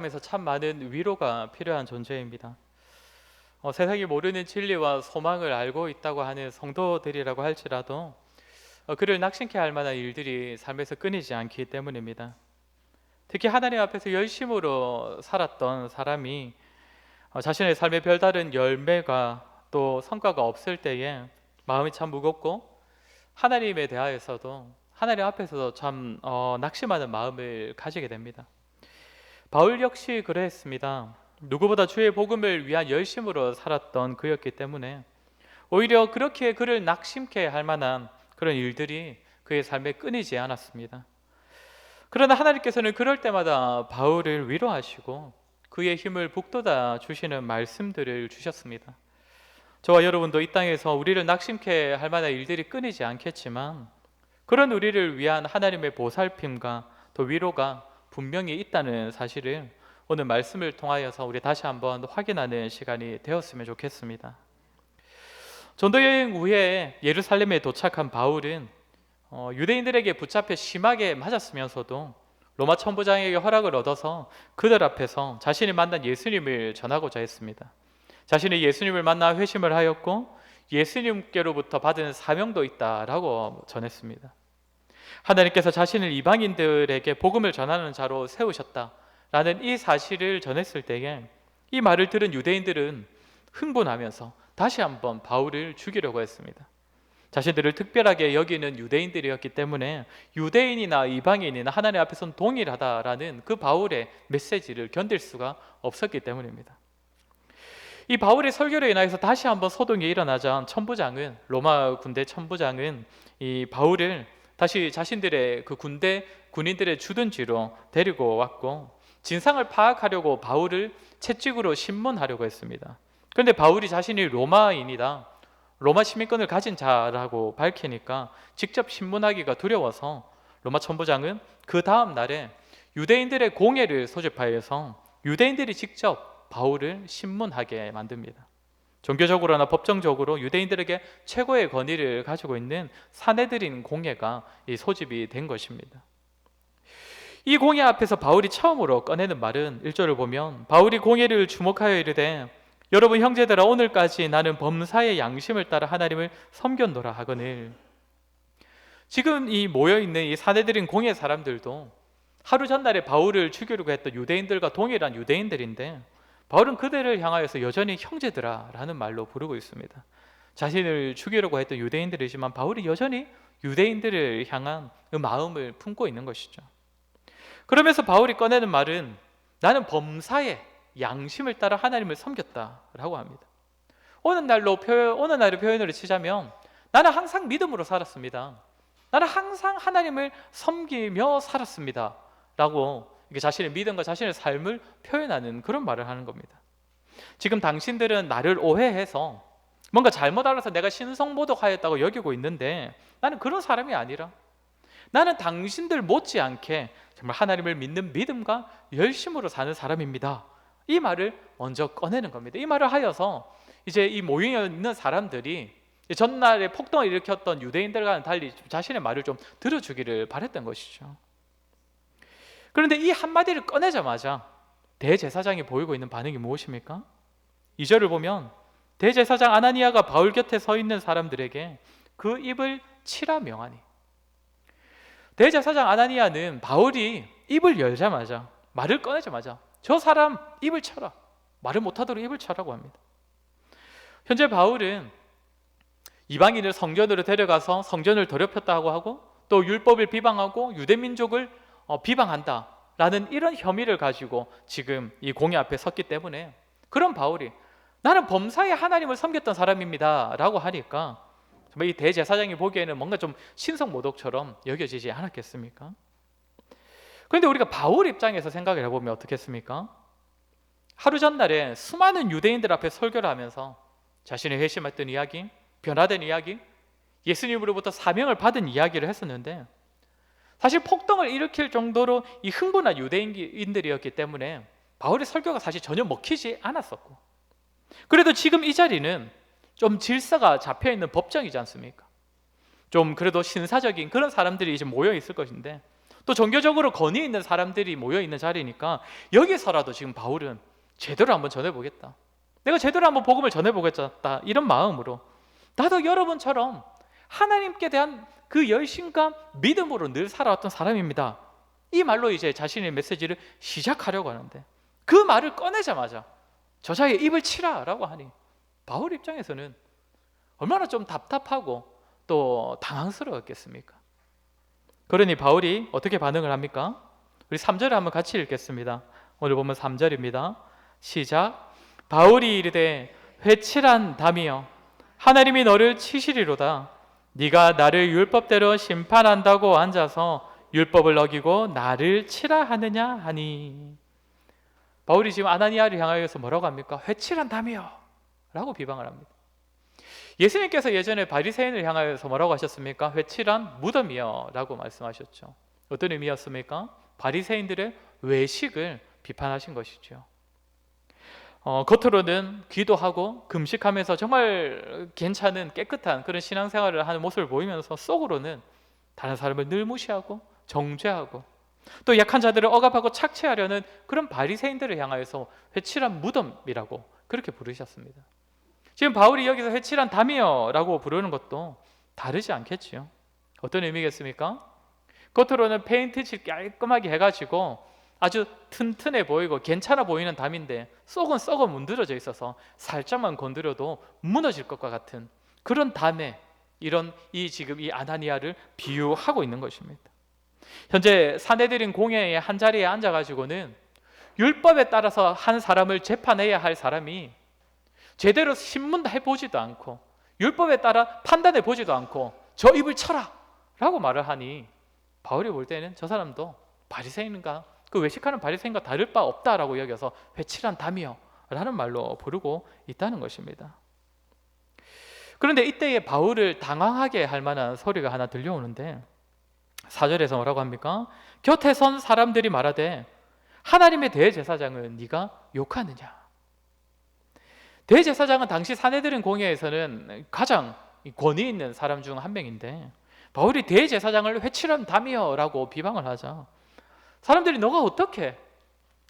에서 참 많은 위로가 필요한 존재입니다. 세상이 모르는 진리와 소망을 알고 있다고 하는 성도들이라고 할지라도 그를 낙심케 할 만한 일들이 삶에서 끊이지 않기 때문입니다. 특히 하나님 앞에서 열심으로 살았던 사람이 자신의 삶에 별다른 열매가 또 성과가 없을 때에 마음이 참 무겁고 하나님에 대하여서도 하나님 앞에서도 참 낙심하는 마음을 가지게 됩니다. 바울 역시 그랬습니다. 누구보다 주의 복음을 위한 열심으로 살았던 그였기 때문에 오히려 그렇게 그를 낙심케 할 만한 그런 일들이 그의 삶에 끊이지 않았습니다. 그러나 하나님께서는 그럴 때마다 바울을 위로하시고 그의 힘을 북돋아 주시는 말씀들을 주셨습니다. 저와 여러분도 이 땅에서 우리를 낙심케 할 만한 일들이 끊이지 않겠지만 그런 우리를 위한 하나님의 보살핌과 또 위로가 분명히 있다는 사실을 오늘 말씀을 통하여서 우리 다시 한번 확인하는 시간이 되었으면 좋겠습니다. 전도 여행 후에 예루살렘에 도착한 바울은 유대인들에게 붙잡혀 심하게 맞았으면서도 로마 천부장에게 허락을 얻어서 그들 앞에서 자신이 만난 예수님을 전하고자 했습니다. 자신이 예수님을 만나 회심을 하였고 예수님께로부터 받은 사명도 있다라고 전했습니다. 하나님께서 자신을 이방인들에게 복음을 전하는 자로 세우셨다라는 이 사실을 전했을 때에 이 말을 들은 유대인들은 흥분하면서 다시 한번 바울을 죽이려고 했습니다. 자신들을 특별하게 여기는 유대인들이었기 때문에 유대인이나 이방인이나 하나님 앞에서는 동일하다라는 그 바울의 메시지를 견딜 수가 없었기 때문입니다. 이 바울의 설교로 인하여서 다시 한번 소동이 일어나자 로마 군대 천부장은 이 바울을 다시 자신들의 그 군인들의 주둔지로 데리고 왔고 진상을 파악하려고 바울을 채찍으로 신문하려고 했습니다. 그런데 바울이 자신이 로마인이다, 로마 시민권을 가진 자라고 밝히니까 직접 신문하기가 두려워서 로마 천부장은 그 다음 날에 유대인들의 공회를 소집하여서 유대인들이 직접 바울을 신문하게 만듭니다. 종교적으로나 법정적으로 유대인들에게 최고의 권위를 가지고 있는 사내들인 공회가 소집이 된 것입니다. 이 공회 앞에서 바울이 처음으로 꺼내는 말은 1절을 보면 바울이 공회를 주목하여 이르되 여러분 형제들아 오늘까지 나는 범사의 양심을 따라 하나님을 섬겼노라 하거늘. 지금 이 모여있는 이 사내들인 공회 사람들도 하루 전날에 바울을 죽이려고 했던 유대인들과 동일한 유대인들인데 바울은 그들을 향하여서 여전히 형제들아 라는 말로 부르고 있습니다. 자신을 죽이려고 했던 유대인들이지만 바울이 여전히 유대인들을 향한 그 마음을 품고 있는 것이죠. 그러면서 바울이 꺼내는 말은 나는 범사의 양심을 따라 하나님을 섬겼다라고 합니다. 오늘 날의 표현으로 치자면 나는 항상 믿음으로 살았습니다. 나는 항상 하나님을 섬기며 살았습니다 라고 자신의 믿음과 자신의 삶을 표현하는 그런 말을 하는 겁니다. 지금 당신들은 나를 오해해서 뭔가 잘못 알아서 내가 신성모독하였다고 여기고 있는데 나는 그런 사람이 아니라 나는 당신들 못지않게 정말 하나님을 믿는 믿음과 열심으로 사는 사람입니다. 이 말을 먼저 꺼내는 겁니다. 이 말을 하여서 이제 이 모여 있는 사람들이 전날에 폭동을 일으켰던 유대인들과는 달리 자신의 말을 좀 들어주기를 바랬던 것이죠. 그런데 이 한마디를 꺼내자마자 대제사장이 보이고 있는 반응이 무엇입니까? 2절을 보면 대제사장 아나니아가 바울 곁에 서 있는 사람들에게 그 입을 치라 명하니. 대제사장 아나니아는 바울이 입을 열자마자, 말을 꺼내자마자 저 사람 입을 쳐라, 말을 못하도록 입을 쳐라고 합니다. 현재 바울은 이방인을 성전으로 데려가서 성전을 더럽혔다고 하고 또 율법을 비방하고 유대민족을 비방한다라는 이런 혐의를 가지고 지금 이 공회 앞에 섰기 때문에 그런 바울이 나는 범사에 하나님을 섬겼던 사람입니다 라고 하니까 정말 이 대제사장이 보기에는 뭔가 좀 신성모독처럼 여겨지지 않았겠습니까? 그런데 우리가 바울 입장에서 생각을 해보면 어떻겠습니까? 하루 전날에 수많은 유대인들 앞에 설교를 하면서 자신의 회심했던 이야기, 변화된 이야기, 예수님으로부터 사명을 받은 이야기를 했었는데 사실 폭동을 일으킬 정도로 이 흥분한 유대인들이었기 때문에 바울의 설교가 사실 전혀 먹히지 않았었고 그래도 지금 이 자리는 좀 질서가 잡혀있는 법정이지 않습니까? 좀 그래도 신사적인 그런 사람들이 이제 모여 있을 것인데 또 종교적으로 권위 있는 사람들이 모여 있는 자리니까 여기서라도 지금 바울은 제대로 한번 전해보겠다, 내가 제대로 한번 복음을 전해보겠다, 이런 마음으로 나도 여러분처럼 하나님께 대한 그 열심과 믿음으로 늘 살아왔던 사람입니다, 이 말로 이제 자신의 메시지를 시작하려고 하는데, 그 말을 꺼내자마자 저자의 입을 치라 라고 하니 바울 입장에서는 얼마나 좀 답답하고 또 당황스러웠겠습니까? 그러니 바울이 어떻게 반응을 합니까? 우리 3절을 한번 같이 읽겠습니다. 오늘 보면 3절입니다. 시작. 바울이 이르되 회칠한 담이여, 하나님이 너를 치시리로다. 네가 나를 율법대로 심판한다고 앉아서 율법을 어기고 나를 치라 하느냐 하니. 바울이 지금 아나니아를 향하여서 뭐라고 합니까? 회칠한 담이여 라고 비방을 합니다. 예수님께서 예전에 바리새인을 향하여서 뭐라고 하셨습니까? 회칠한 무덤이여 라고 말씀하셨죠. 어떤 의미였습니까? 바리새인들의 외식을 비판하신 것이죠. 겉으로는 기도하고 금식하면서 정말 괜찮은 깨끗한 그런 신앙생활을 하는 모습을 보이면서 속으로는 다른 사람을 늘 무시하고 정죄하고 또 약한 자들을 억압하고 착취하려는 그런 바리새인들을 향하여서 회칠한 무덤이라고 그렇게 부르셨습니다. 지금 바울이 여기서 회칠한 담이여 라고 부르는 것도 다르지 않겠지요. 어떤 의미겠습니까? 겉으로는 페인트칠 깔끔하게 해가지고 아주 튼튼해 보이고 괜찮아 보이는 담인데 속은 썩어 문드러져 있어서 살짝만 건드려도 무너질 것과 같은 그런 담에 지금 이 아나니아를 비유하고 있는 것입니다. 현재 사내들인 공회의 한 자리에 앉아가지고는 율법에 따라서 한 사람을 재판해야 할 사람이 제대로 신문해 보지도 않고 율법에 따라 판단해 보지도 않고 저 입을 쳐라 라고 말을 하니 바울이 볼 때는 저 사람도 바리새인인가, 그 외식하는 바리새인과 다를 바 없다라고 여겨서 회칠한 담이여 라는 말로 부르고 있다는 것입니다. 그런데 이때에 바울을 당황하게 할 만한 소리가 하나 들려오는데 4절에서 뭐라고 합니까? 곁에 선 사람들이 말하되 하나님의 대제사장은 네가 욕하느냐. 대제사장은 당시 사내들인 공회에서는 가장 권위 있는 사람 중 한 명인데 바울이 대제사장을 회칠한 담이여 라고 비방을 하자 사람들이 너가 어떻게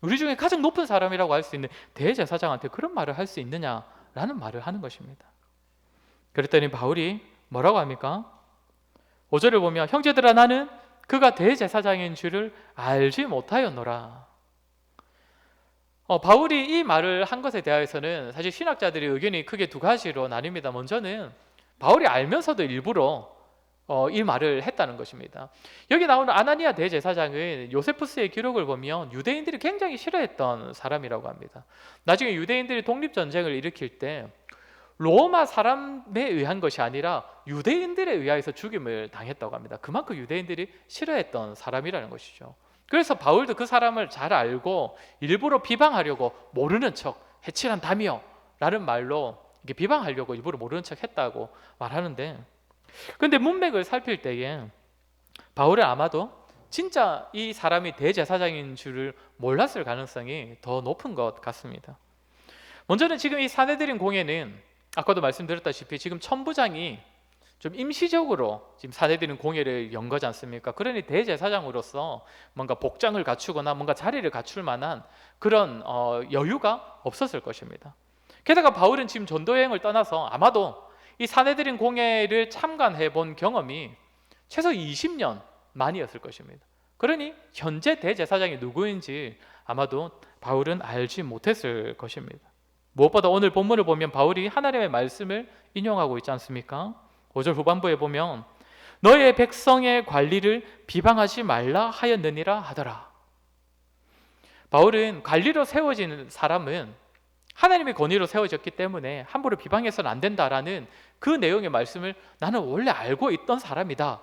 우리 중에 가장 높은 사람이라고 할 수 있는 대제사장한테 그런 말을 할 수 있느냐라는 말을 하는 것입니다. 그랬더니 바울이 뭐라고 합니까? 5절을 보면 형제들아 나는 그가 대제사장인 줄을 알지 못하였노라. 바울이 이 말을 한 것에 대해서는 사실 신학자들의 의견이 크게 두 가지로 나뉩니다. 먼저는 바울이 알면서도 일부러 이 말을 했다는 것입니다. 여기 나오는 아나니아 대제사장은 요세푸스의 기록을 보면 유대인들이 굉장히 싫어했던 사람이라고 합니다. 나중에 유대인들이 독립전쟁을 일으킬 때 로마 사람에 의한 것이 아니라 유대인들에 의하여서 죽임을 당했다고 합니다. 그만큼 유대인들이 싫어했던 사람이라는 것이죠. 그래서 바울도 그 사람을 잘 알고 일부러 비방하려고 모르는 척 해칠한 담이여 라는 말로 이렇게 비방하려고 일부러 모르는 척 했다고 말하는데, 그런데 문맥을 살필 때에 바울은 아마도 진짜 이 사람이 대제사장인 줄을 몰랐을 가능성이 더 높은 것 같습니다. 먼저는 지금 이 사내들인 공회는 아까도 말씀드렸다시피 지금 천부장이 좀 임시적으로 지금 사내들인 공회를 연 거지 않습니까? 그러니 대제사장으로서 뭔가 복장을 갖추거나 뭔가 자리를 갖출 만한 그런 여유가 없었을 것입니다. 게다가 바울은 지금 전도여행을 떠나서 아마도 이 사내들인 공회를 참관해 본 경험이 최소 20년 만이었을 것입니다. 그러니 현재 대제사장이 누구인지 아마도 바울은 알지 못했을 것입니다. 무엇보다 오늘 본문을 보면 바울이 하나님의 말씀을 인용하고 있지 않습니까? 5절 후반부에 보면 너의 백성의 관리를 비방하지 말라 하였느니라 하더라. 바울은 관리로 세워진 사람은 하나님의 권위로 세워졌기 때문에 함부로 비방해서는 안 된다라는 그 내용의 말씀을 나는 원래 알고 있던 사람이다.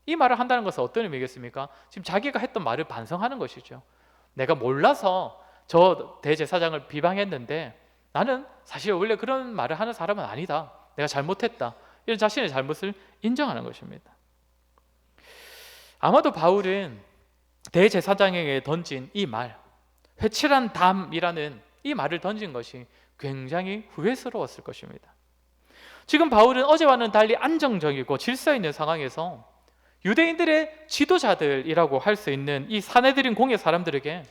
이 말을 한다는 것은 어떤 의미겠습니까? 지금 자기가 했던 말을 반성하는 것이죠. 내가 몰라서 저 대제사장을 비방했는데 나는 사실 원래 그런 말을 하는 사람은 아니다. 내가 잘못했다. 이런 자신의 잘못을 인정하는 것입니다. 아마도 바울은 대제사장에게 던진 이 말, 회칠한 담이라는 이 말을 던진 것이 굉장히 후회스러웠을 것입니다. 지금 바울은 어제와는 달리 안정적이고 질서 있는 상황에서 유대인들의 지도자들이라고 할 수 있는 이 사내들인 공의 사람들에게,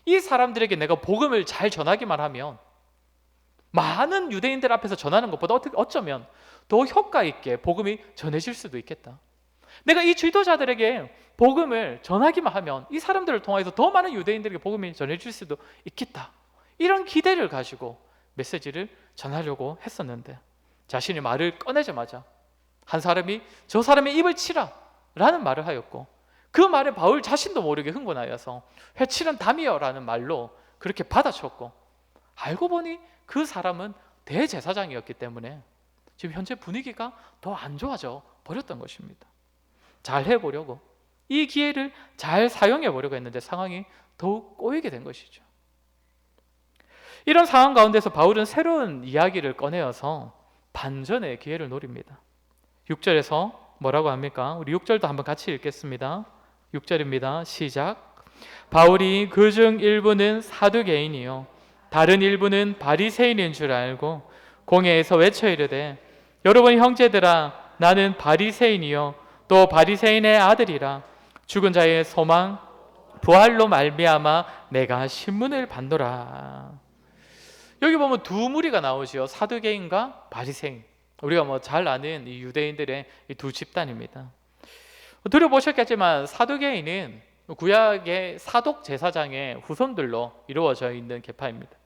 이 사람들에게 내가 복음을 잘 전하기만 하면 많은 유대인들 앞에서 전하는 것보다 어쩌면 더 효과 있게 복음이 전해질 수도 있겠다. 내가 이 지도자들에게 복음을 전하기만 하면 이 사람들을 통해서 더 많은 유대인들에게 복음이 전해질 수도 있겠다. 이런 기대를 가지고 메시지를 전하려고 했었는데, 자신이 말을 꺼내자마자 한 사람이 저 사람의 입을 치라 라는 말을 하였고, 그 말에 바울 자신도 모르게 흥분하여서 회칠은 담이여 라는 말로 그렇게 받아쳤고, 알고 보니 그 사람은 대제사장이었기 때문에 지금 현재 분위기가 더 안 좋아져 버렸던 것입니다. 잘 해보려고, 이 기회를 잘 사용해 보려고 했는데 상황이 더욱 꼬이게 된 것이죠. 이런 상황 가운데서 바울은 새로운 이야기를 꺼내어서 반전의 기회를 노립니다. 6절에서 뭐라고 합니까? 우리 6절도 한번 같이 읽겠습니다. 6절입니다. 시작. 바울이 그중 일부는 사두개인이요 다른 일부는 바리새인인 줄 알고 공회에서 외쳐 이르되, 여러분 형제들아, 나는 바리새인이요 또 바리새인의 아들이라. 죽은 자의 소망 부활로 말미암아 내가 신문을 받노라. 여기 보면 두 무리가 나오지요. 사두개인과 바리새인. 우리가 잘 아는 이 유대인들의 이 두 집단입니다. 들어보셨겠지만 사두개인은 구약의 사독 제사장의 후손들로 이루어져 있는 계파입니다.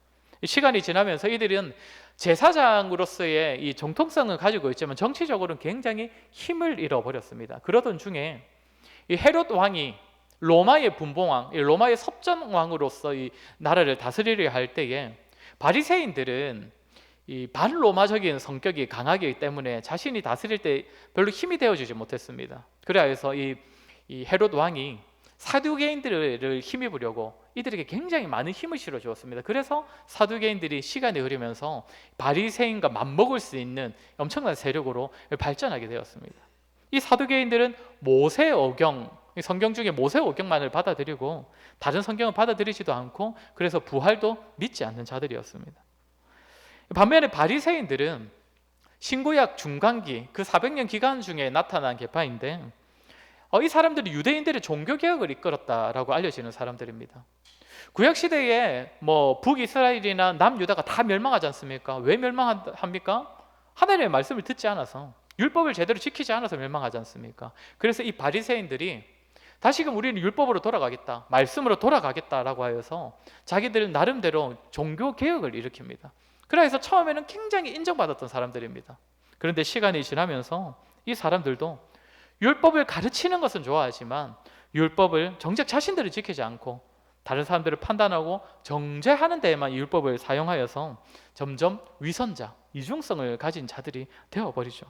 시간이 지나면서 이들은 제사장으로서의 이 정통성을 가지고 있지만 정치적으로는 굉장히 힘을 잃어버렸습니다. 그러던 중에 이 헤롯 왕이 로마의 분봉왕, 로마의 섭전왕으로서 이 나라를 다스리려 할 때에 바리새인들은 이 반로마적인 성격이 강하기 때문에 자신이 다스릴 때 별로 힘이 되어주지 못했습니다. 그래서 이 헤롯 왕이 사두개인들을 힘입으려고 이들에게 굉장히 많은 힘을 실어주었습니다. 그래서 사두개인들이 시간이 흐르면서 바리새인과 맞먹을 수 있는 엄청난 세력으로 발전하게 되었습니다. 이 사두개인들은 모세오경, 성경 중에 모세오경만을 받아들이고 다른 성경을 받아들이지도 않고, 그래서 부활도 믿지 않는 자들이었습니다. 반면에 바리새인들은 신구약 중간기 그 400년 기간 중에 나타난 계파인데, 이 사람들이 유대인들의 종교개혁을 이끌었다라고 알려지는 사람들입니다. 구약시대에 북이스라엘이나 남유다가 다 멸망하지 않습니까? 왜 멸망합니까? 하나님의 말씀을 듣지 않아서, 율법을 제대로 지키지 않아서 멸망하지 않습니까? 그래서 이 바리새인들이 다시금 우리는 율법으로 돌아가겠다, 말씀으로 돌아가겠다라고 하여서 자기들 나름대로 종교개혁을 일으킵니다. 그래서 처음에는 굉장히 인정받았던 사람들입니다. 그런데 시간이 지나면서 이 사람들도 율법을 가르치는 것은 좋아하지만 율법을 정작 자신들을 지키지 않고 다른 사람들을 판단하고 정죄하는 데에만 율법을 사용하여서 점점 위선자, 이중성을 가진 자들이 되어버리죠.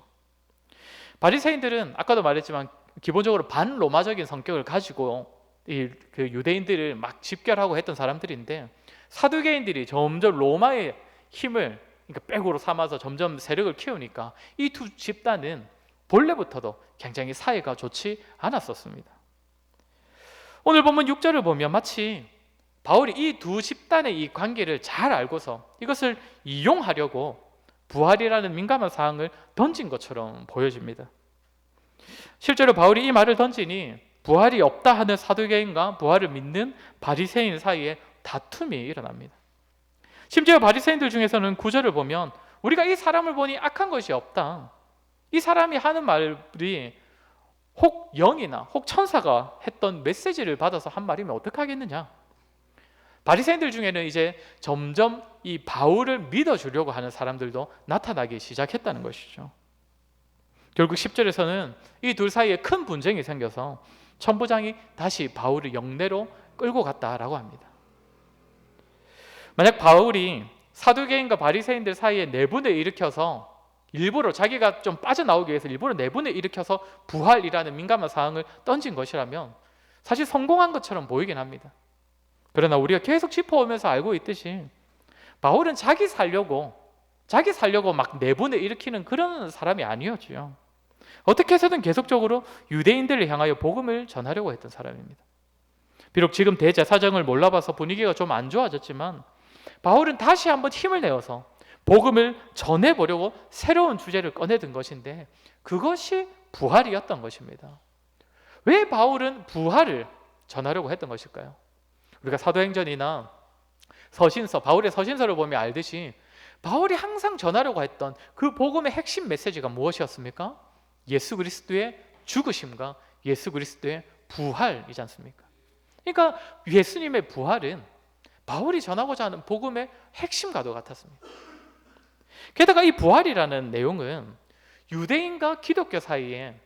바리새인들은 아까도 말했지만 기본적으로 반로마적인 성격을 가지고 그 유대인들을 막 집결하고 했던 사람들인데, 사두개인들이 점점 로마의 힘을 백으로 삼아서 점점 세력을 키우니까 이 두 집단은 본래부터도 굉장히 사이가 좋지 않았었습니다. 오늘 본문 6절을 보면 마치 바울이 이 두 집단의 이 관계를 잘 알고서 이것을 이용하려고 부활이라는 민감한 사항을 던진 것처럼 보여집니다. 실제로 바울이 이 말을 던지니 부활이 없다 하는 사두개인과 부활을 믿는 바리새인 사이에 다툼이 일어납니다. 심지어 바리새인들 중에서는 9절을 보면 우리가 이 사람을 보니 악한 것이 없다, 이 사람이 하는 말이 혹 영이나 혹 천사가 했던 메시지를 받아서 한 말이면 어떡하겠느냐. 바리새인들 중에는 이제 점점 이 바울을 믿어주려고 하는 사람들도 나타나기 시작했다는 것이죠. 결국 10절에서는 이 둘 사이에 큰 분쟁이 생겨서 천부장이 다시 바울을 영내로 끌고 갔다라고 합니다. 만약 바울이 사두개인과 바리새인들 사이에 내분을 일으켜서 일부러 자기가 좀 빠져나오기 위해서 일부러 내분을 일으켜서 부활이라는 민감한 사항을 던진 것이라면 사실 성공한 것처럼 보이긴 합니다. 그러나 우리가 계속 짚어오면서 알고 있듯이 바울은 자기 살려고 막 내분을 일으키는 그런 사람이 아니었죠. 어떻게 해서든 계속적으로 유대인들을 향하여 복음을 전하려고 했던 사람입니다. 비록 지금 대제사장을 몰라봐서 분위기가 좀 안 좋아졌지만 바울은 다시 한번 힘을 내어서 복음을 전해보려고 새로운 주제를 꺼내든 것인데, 그것이 부활이었던 것입니다. 왜 바울은 부활을 전하려고 했던 것일까요? 우리가 사도행전이나 서신서, 바울의 서신서를 보면 알듯이 바울이 항상 전하려고 했던 그 복음의 핵심 메시지가 무엇이었습니까? 예수 그리스도의 죽으심과 예수 그리스도의 부활이지 않습니까? 그러니까 예수님의 부활은 바울이 전하고자 하는 복음의 핵심과도 같았습니다. 게다가 이 부활이라는 내용은 유대인과 기독교 사이에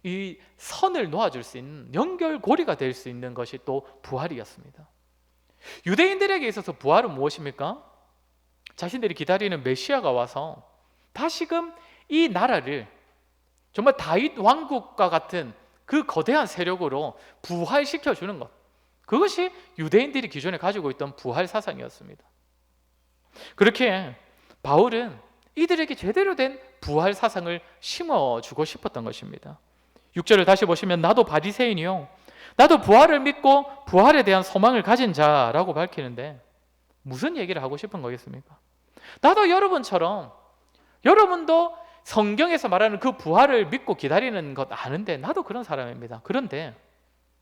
이 선을 놓아줄 수 있는 연결고리가 될 수 있는 것이 또 부활이었습니다. 유대인들에게 있어서 부활은 무엇입니까? 자신들이 기다리는 메시아가 와서 다시금 이 나라를 정말 다윗 왕국과 같은 그 거대한 세력으로 부활시켜주는 것, 그것이 유대인들이 기존에 가지고 있던 부활 사상이었습니다. 그렇게 바울은 이들에게 제대로 된 부활 사상을 심어주고 싶었던 것입니다. 6절을 다시 보시면 나도 바리새인이요 나도 부활을 믿고 부활에 대한 소망을 가진 자라고 밝히는데 무슨 얘기를 하고 싶은 거겠습니까? 나도 여러분처럼, 여러분도 성경에서 말하는 그 부활을 믿고 기다리는 것 아는데 나도 그런 사람입니다. 그런데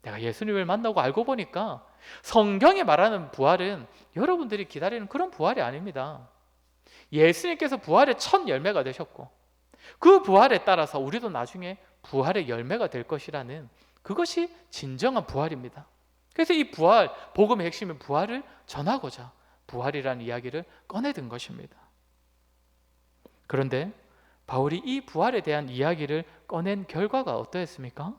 내가 예수님을 만나고 알고 보니까 성경에 말하는 부활은 여러분들이 기다리는 그런 부활이 아닙니다. 예수님께서 부활의 첫 열매가 되셨고 그 부활에 따라서 우리도 나중에 부활의 열매가 될 것이라는, 그것이 진정한 부활입니다. 그래서 이 부활, 복음의 핵심인 부활을 전하고자 부활이라는 이야기를 꺼내든 것입니다. 그런데 바울이 이 부활에 대한 이야기를 꺼낸 결과가 어떠했습니까?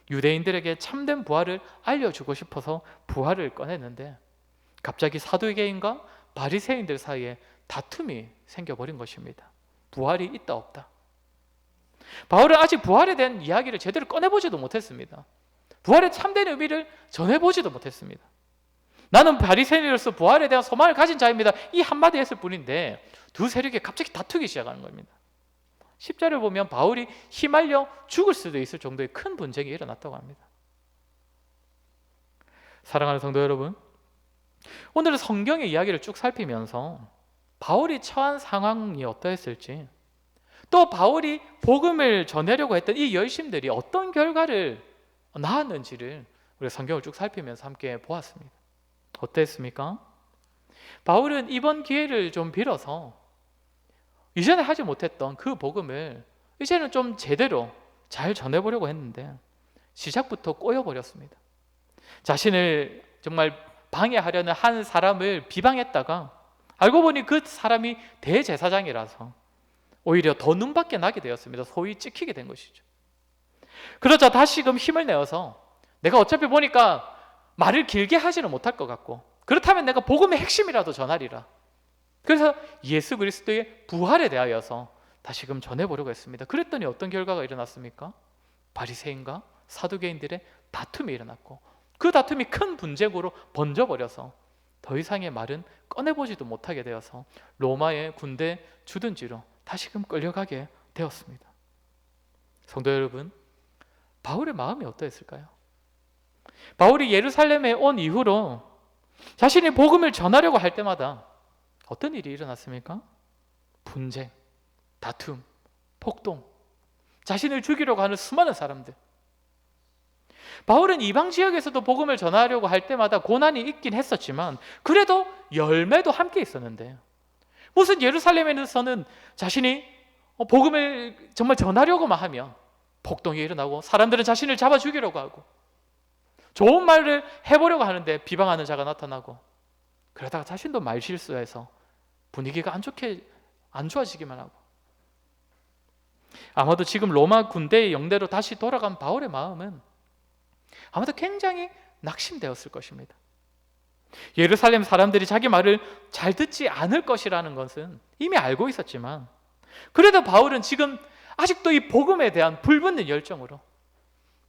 유대인들에게 참된 부활을 알려주고 싶어서 부활을 꺼냈는데 갑자기 사두개인과 바리새인들 사이에 다툼이 생겨버린 것입니다. 부활이 있다 없다. 바울은 아직 부활에 대한 이야기를 제대로 꺼내보지도 못했습니다. 부활의 참된 의미를 전해보지도 못했습니다. 나는 바리새인으로서 부활에 대한 소망을 가진 자입니다, 이 한마디 했을 뿐인데 두 세력이 갑자기 다투기 시작하는 겁니다. 10절을 보면 바울이 휘말려 죽을 수도 있을 정도의 큰 분쟁이 일어났다고 합니다. 사랑하는 성도 여러분, 오늘은 성경의 이야기를 쭉 살피면서 바울이 처한 상황이 어떠했을지, 또 바울이 복음을 전하려고 했던 이 열심들이 어떤 결과를 낳았는지를 우리가 성경을 쭉 살피면서 함께 보았습니다. 어땠습니까? 바울은 이번 기회를 좀 빌어서 이전에 하지 못했던 그 복음을 이제는 좀 제대로 잘 전해보려고 했는데 시작부터 꼬여버렸습니다. 자신을 정말 방해하려는 한 사람을 비방했다가 알고 보니 그 사람이 대제사장이라서 오히려 더 눈밖에 나게 되었습니다. 소위 찍히게 된 것이죠. 그러자 다시금 힘을 내어서 내가 어차피 보니까 말을 길게 하지는 못할 것 같고 그렇다면 내가 복음의 핵심이라도 전하리라. 그래서 예수 그리스도의 부활에 대하여서 다시금 전해보려고 했습니다. 그랬더니 어떤 결과가 일어났습니까? 바리새인과 사두개인들의 다툼이 일어났고 그 다툼이 큰 분쟁으로 번져버려서 더 이상의 말은 꺼내보지도 못하게 되어서 로마의 군대 주둔지로 다시금 끌려가게 되었습니다. 성도 여러분, 바울의 마음이 어떠했을까요? 바울이 예루살렘에 온 이후로 자신이 복음을 전하려고 할 때마다 어떤 일이 일어났습니까? 분쟁, 다툼, 폭동, 자신을 죽이려고 하는 수많은 사람들. 바울은 이방 지역에서도 복음을 전하려고 할 때마다 고난이 있긴 했었지만 그래도 열매도 함께 있었는데 무슨 예루살렘에서는 자신이 복음을 정말 전하려고만 하면 폭동이 일어나고 사람들은 자신을 잡아 죽이려고 하고 좋은 말을 해보려고 하는데 비방하는 자가 나타나고 그러다가 자신도 말 실수해서 분위기가 안 좋아지기만 하고 아마도 지금 로마 군대의 영대로 다시 돌아간 바울의 마음은 아마도 굉장히 낙심되었을 것입니다. 예루살렘 사람들이 자기 말을 잘 듣지 않을 것이라는 것은 이미 알고 있었지만 그래도 바울은 지금 아직도 이 복음에 대한 불붙는 열정으로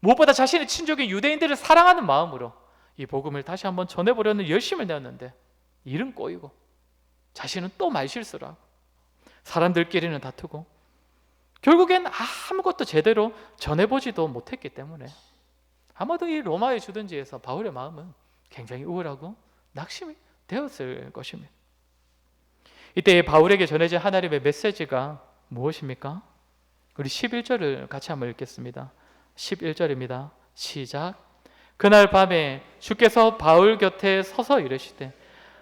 무엇보다 자신의 친족인 유대인들을 사랑하는 마음으로 이 복음을 다시 한번 전해보려는 열심을 내었는데 일은 꼬이고 자신은 또 말실수를 하고 사람들끼리는 다투고 결국엔 아무것도 제대로 전해보지도 못했기 때문에 아마도 이 로마의 주둔지에서 바울의 마음은 굉장히 우울하고 낙심이 되었을 것입니다. 이때 바울에게 전해진 하나님의 메시지가 무엇입니까? 우리 11절을 같이 한번 읽겠습니다. 11절입니다. 시작. 그날 밤에 주께서 바울 곁에 서서 이르시되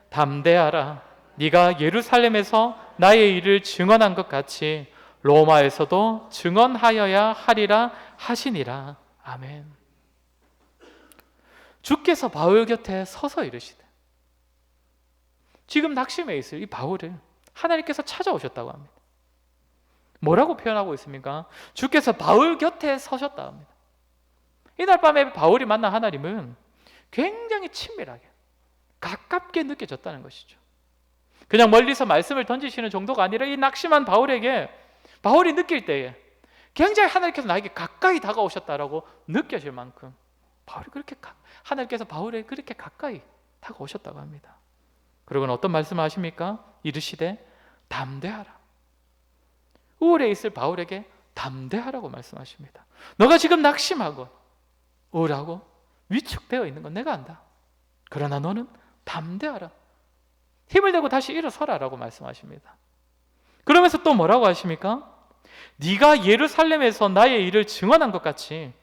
담대하라. 네가 예루살렘에서 나의 일을 증언한 것 같이 로마에서도 증언하여야 하리라 하시니라. 아멘. 주께서 바울 곁에 서서 이르시되, 지금 낙심해 있을 이 바울을 하나님께서 찾아오셨다고 합니다. 뭐라고 표현하고 있습니까? 주께서 바울 곁에 서셨다 합니다. 이날 밤에 바울이 만난 하나님은 굉장히 친밀하게 가깝게 느껴졌다는 것이죠. 그냥 멀리서 말씀을 던지시는 정도가 아니라 이 낙심한 바울에게, 바울이 느낄 때에 굉장히 하나님께서 나에게 가까이 다가오셨다라고 느껴질 만큼 하나님께서 바울에게 그렇게 가까이 다가오셨다고 합니다. 그리고는 어떤 말씀을 하십니까? 이르시되 담대하라. 우울해 있을 바울에게 담대하라고 말씀하십니다. 너가 지금 낙심하고 우울하고 위축되어 있는 건 내가 안다. 그러나 너는 담대하라. 힘을 내고 다시 일어서라라고 말씀하십니다. 그러면서 또 뭐라고 하십니까? 네가 예루살렘에서 나의 일을 증언한 것 같이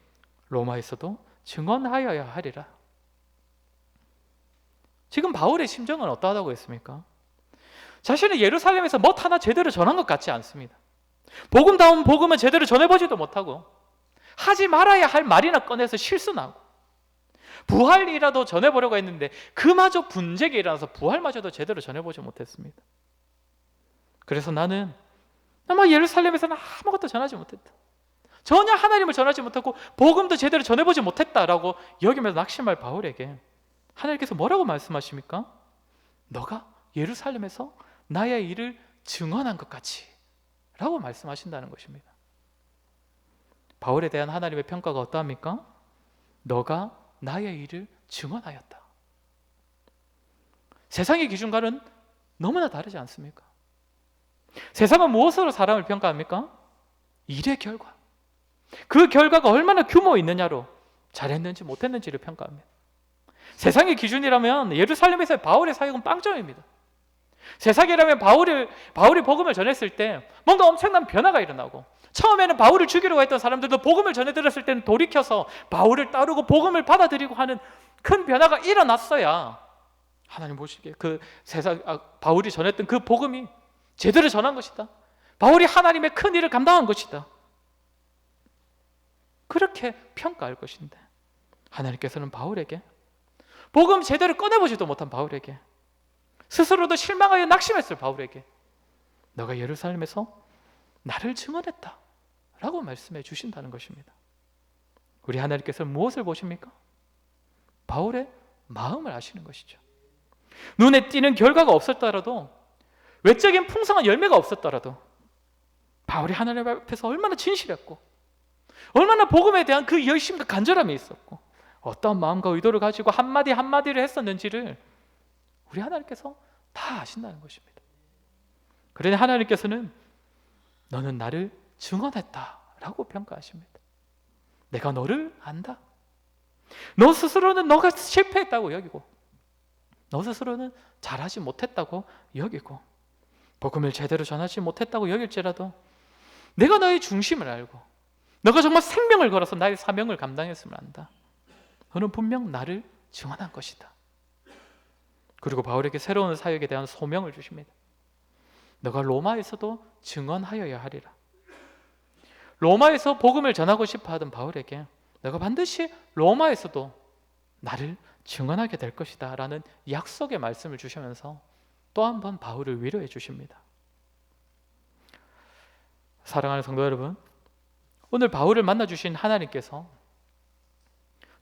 로마에서도 증언하여야 하리라. 지금 바울의 심정은 어떠하다고 했습니까? 자신은 예루살렘에서 뭐 하나 제대로 전한 것 같지 않습니다. 복음다운 복음은 제대로 전해보지도 못하고 하지 말아야 할 말이나 꺼내서 실수나고 부활이라도 전해보려고 했는데 그마저 분쟁이 일어나서 부활마저도 제대로 전해보지 못했습니다. 그래서 나는 아마 예루살렘에서는 아무것도 전하지 못했다. 전혀 하나님을 전하지 못하고 복음도 제대로 전해보지 못했다라고 여기면서 낙심할 바울에게 하나님께서 뭐라고 말씀하십니까? 너가 예루살렘에서 나의 일을 증언한 것 같이 라고 말씀하신다는 것입니다. 바울에 대한 하나님의 평가가 어떠합니까? 너가 나의 일을 증언하였다. 세상의 기준과는 너무나 다르지 않습니까? 세상은 무엇으로 사람을 평가합니까? 일의 결과. 그 결과가 얼마나 규모 있느냐로 잘했는지 못했는지를 평가합니다. 세상의 기준이라면 예루살렘에서의 바울의 사역은 빵점입니다. 세상이라면 바울이 복음을 전했을 때 뭔가 엄청난 변화가 일어나고, 처음에는 바울을 죽이려고 했던 사람들도 복음을 전해 들었을 때는 돌이켜서 바울을 따르고 복음을 받아들이고 하는 큰 변화가 일어났어야 하나님 보시기에 바울이 전했던 그 복음이 제대로 전한 것이다. 바울이 하나님의 큰 일을 감당한 것이다. 그렇게 평가할 것인데 하나님께서는 바울에게, 복음 제대로 꺼내보지도 못한 바울에게, 스스로도 실망하여 낙심했을 바울에게 너가 예루살렘에서 나를 증언했다 라고 말씀해 주신다는 것입니다. 우리 하나님께서는 무엇을 보십니까? 바울의 마음을 아시는 것이죠. 눈에 띄는 결과가 없었더라도, 외적인 풍성한 열매가 없었더라도 바울이 하나님 앞에서 얼마나 진실했고 얼마나 복음에 대한 그 열심과 간절함이 있었고 어떤 마음과 의도를 가지고 한마디 한마디를 했었는지를 우리 하나님께서 다 아신다는 것입니다. 그러니 하나님께서는 너는 나를 증언했다라고 평가하십니다. 내가 너를 안다. 너 스스로는 너가 실패했다고 여기고, 너 스스로는 잘하지 못했다고 여기고, 복음을 제대로 전하지 못했다고 여길지라도 내가 너의 중심을 알고 너가 정말 생명을 걸어서 나의 사명을 감당했음을 안다. 너는 분명 나를 증언한 것이다. 그리고 바울에게 새로운 사역에 대한 소명을 주십니다. 너가 로마에서도 증언하여야 하리라. 로마에서 복음을 전하고 싶어 하던 바울에게 너가 반드시 로마에서도 나를 증언하게 될 것이다 라는 약속의 말씀을 주시면서 또 한 번 바울을 위로해 주십니다. 사랑하는 성도 여러분, 오늘 바울을 만나주신 하나님께서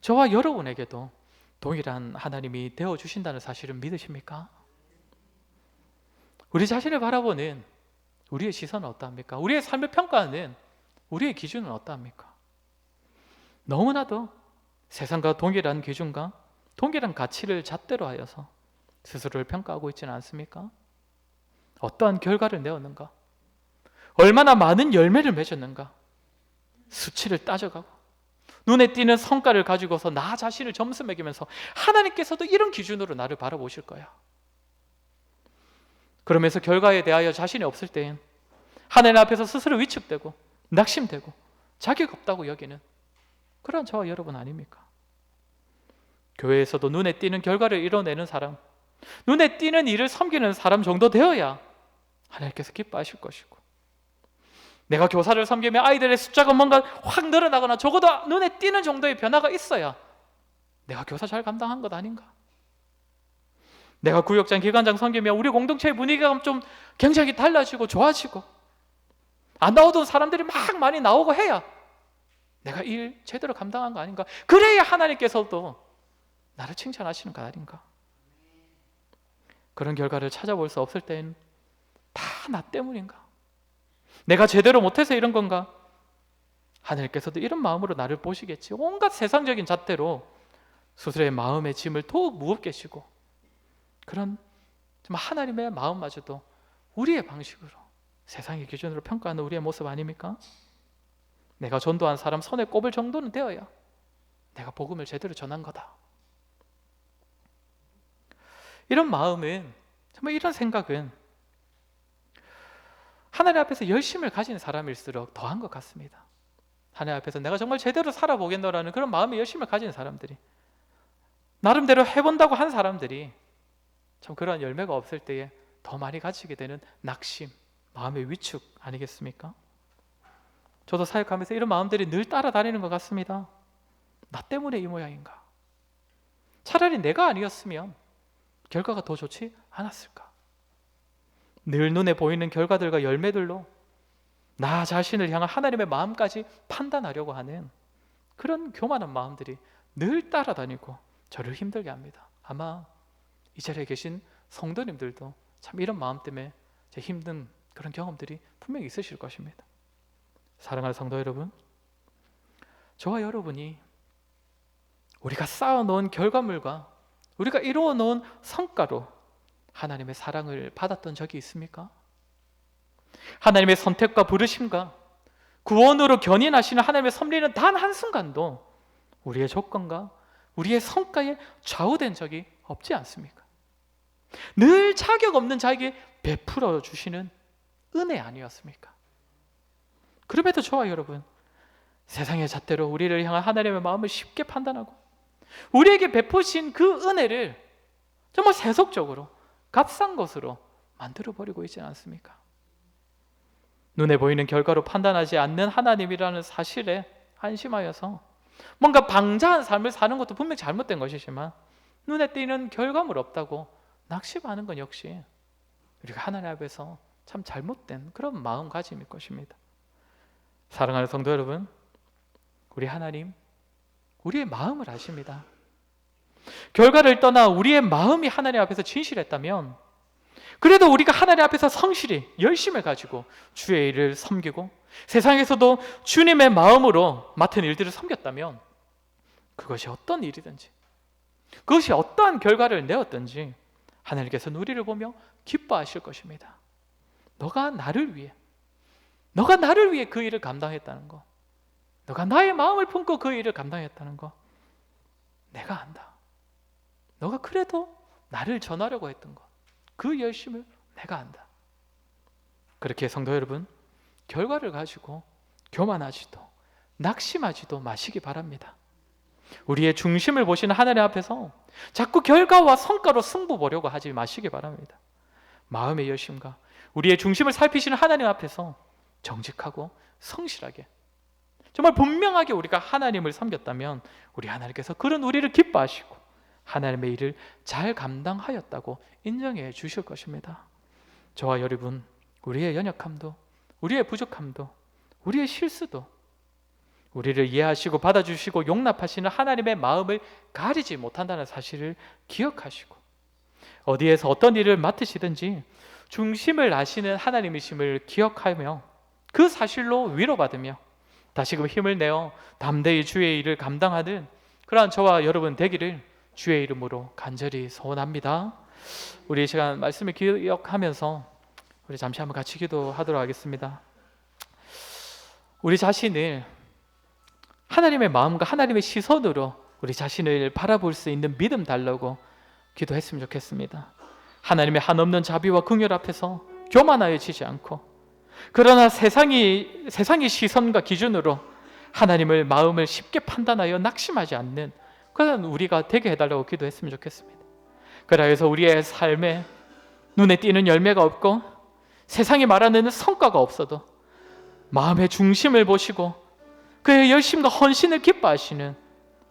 저와 여러분에게도 동일한 하나님이 되어주신다는 사실을 믿으십니까? 우리 자신을 바라보는 우리의 시선은 어떠합니까? 우리의 삶을 평가하는 우리의 기준은 어떠합니까? 너무나도 세상과 동일한 기준과 동일한 가치를 잣대로 하여서 스스로를 평가하고 있지는 않습니까? 어떠한 결과를 내었는가? 얼마나 많은 열매를 맺었는가? 수치를 따져가고 눈에 띄는 성과를 가지고서 나 자신을 점수 매기면서 하나님께서도 이런 기준으로 나를 바라보실 거야. 그러면서 결과에 대하여 자신이 없을 때엔 하나님 앞에서 스스로 위축되고 낙심되고 자격 없다고 여기는 그런 저와 여러분 아닙니까? 교회에서도 눈에 띄는 결과를 이뤄내는 사람, 눈에 띄는 일을 섬기는 사람 정도 되어야 하나님께서 기뻐하실 것이고, 내가 교사를 섬기면 아이들의 숫자가 뭔가 확 늘어나거나 적어도 눈에 띄는 정도의 변화가 있어야 내가 교사 잘 감당한 것 아닌가? 내가 구역장, 기관장 섬기면 우리 공동체의 분위기가 좀 굉장히 달라지고 좋아지고, 안 나오던 사람들이 막 많이 나오고 해야 내가 일 제대로 감당한 거 아닌가? 그래야 하나님께서도 나를 칭찬하시는 거 아닌가? 그런 결과를 찾아볼 수 없을 때는 다 나 때문인가? 내가 제대로 못해서 이런 건가? 하나님께서도 이런 마음으로 나를 보시겠지. 온갖 세상적인 잣대로 스스로의 마음의 짐을 더욱 무겁게 지고, 그런 하나님의 마음마저도 우리의 방식으로, 세상의 기준으로 평가하는 우리의 모습 아닙니까? 내가 전도한 사람 손에 꼽을 정도는 되어야 내가 복음을 제대로 전한 거다. 이런 마음은, 정말 이런 생각은 하나님 앞에서 열심을 가진 사람일수록 더한 것 같습니다. 하나님 앞에서 내가 정말 제대로 살아보겠노라는 그런 마음의 열심을 가진 사람들이, 나름대로 해본다고 한 사람들이 참 그런 열매가 없을 때에 더 많이 가지게 되는 낙심, 마음의 위축 아니겠습니까? 저도 사역하면서 이런 마음들이 늘 따라다니는 것 같습니다. 나 때문에 이 모양인가? 차라리 내가 아니었으면 결과가 더 좋지 않았을까? 늘 눈에 보이는 결과들과 열매들로 나 자신을 향한 하나님의 마음까지 판단하려고 하는 그런 교만한 마음들이 늘 따라다니고 저를 힘들게 합니다. 아마 이 자리에 계신 성도님들도 참 이런 마음 때문에 힘든 그런 경험들이 분명히 있으실 것입니다. 사랑하는 성도 여러분, 저와 여러분이 우리가 쌓아놓은 결과물과 우리가 이루어놓은 성과로 하나님의 사랑을 받았던 적이 있습니까? 하나님의 선택과 부르심과 구원으로 견인하시는 하나님의 섭리는 단 한순간도 우리의 조건과 우리의 성과에 좌우된 적이 없지 않습니까? 늘 자격 없는 자에게 베풀어 주시는 은혜 아니었습니까? 그럼에도 저와 여러분, 세상의 잣대로 우리를 향한 하나님의 마음을 쉽게 판단하고 우리에게 베푸신 그 은혜를 정말 세속적으로 값싼 것으로 만들어버리고 있지 않습니까? 눈에 보이는 결과로 판단하지 않는 하나님이라는 사실에 안심하여서 뭔가 방자한 삶을 사는 것도 분명히 잘못된 것이지만, 눈에 띄는 결과물 없다고 낙심하는 건 역시 우리가 하나님 앞에서 참 잘못된 그런 마음가짐일 것입니다. 사랑하는 성도 여러분, 우리 하나님, 우리의 마음을 아십니다. 결과를 떠나 우리의 마음이 하나님 앞에서 진실했다면, 그래도 우리가 하나님 앞에서 성실히 열심을 가지고 주의 일을 섬기고 세상에서도 주님의 마음으로 맡은 일들을 섬겼다면, 그것이 어떤 일이든지, 그것이 어떠한 결과를 내었든지 하나님께서는 우리를 보며 기뻐하실 것입니다. 너가 나를 위해 그 일을 감당했다는 것, 너가 나의 마음을 품고 그 일을 감당했다는 것, 내가 안다. 너가 그래도 나를 전하려고 했던 것, 그 열심을 내가 안다. 그렇게 성도 여러분, 결과를 가지고 교만하지도 낙심하지도 마시기 바랍니다. 우리의 중심을 보시는 하나님 앞에서 자꾸 결과와 성과로 승부 보려고 하지 마시기 바랍니다. 마음의 열심과 우리의 중심을 살피시는 하나님 앞에서 정직하고 성실하게, 정말 분명하게 우리가 하나님을 섬겼다면 우리 하나님께서 그런 우리를 기뻐하시고 하나님의 일을 잘 감당하였다고 인정해 주실 것입니다. 저와 여러분, 우리의 연약함도, 우리의 부족함도, 우리의 실수도 우리를 이해하시고 받아주시고 용납하시는 하나님의 마음을 가리지 못한다는 사실을 기억하시고, 어디에서 어떤 일을 맡으시든지 중심을 아시는 하나님이심을 기억하며 그 사실로 위로받으며 다시금 힘을 내어 담대히 주의 일을 감당하는 그러한 저와 여러분 되기를 주의 이름으로 간절히 소원합니다. 우리 이 시간 말씀을 기억하면서 우리 잠시 한번 같이 기도하도록 하겠습니다. 우리 자신을 하나님의 마음과 하나님의 시선으로 우리 자신을 바라볼 수 있는 믿음 달라고 기도했으면 좋겠습니다. 하나님의 한없는 자비와 긍휼 앞에서 교만하여지지 않고, 그러나 세상의 시선과 기준으로 하나님을 마음을 쉽게 판단하여 낙심하지 않는 그런 우리가 되게 해달라고 기도했으면 좋겠습니다. 그라 해서 우리의 삶에 눈에 띄는 열매가 없고 세상이 말하는 성과가 없어도 마음의 중심을 보시고 그의 열심과 헌신을 기뻐하시는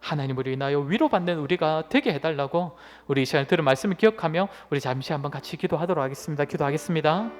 하나님으로 인하여 위로받는 우리가 되게 해달라고 우리 이 시간에 들은 말씀을 기억하며 우리 잠시 한번 같이 기도하도록 하겠습니다. 기도하겠습니다.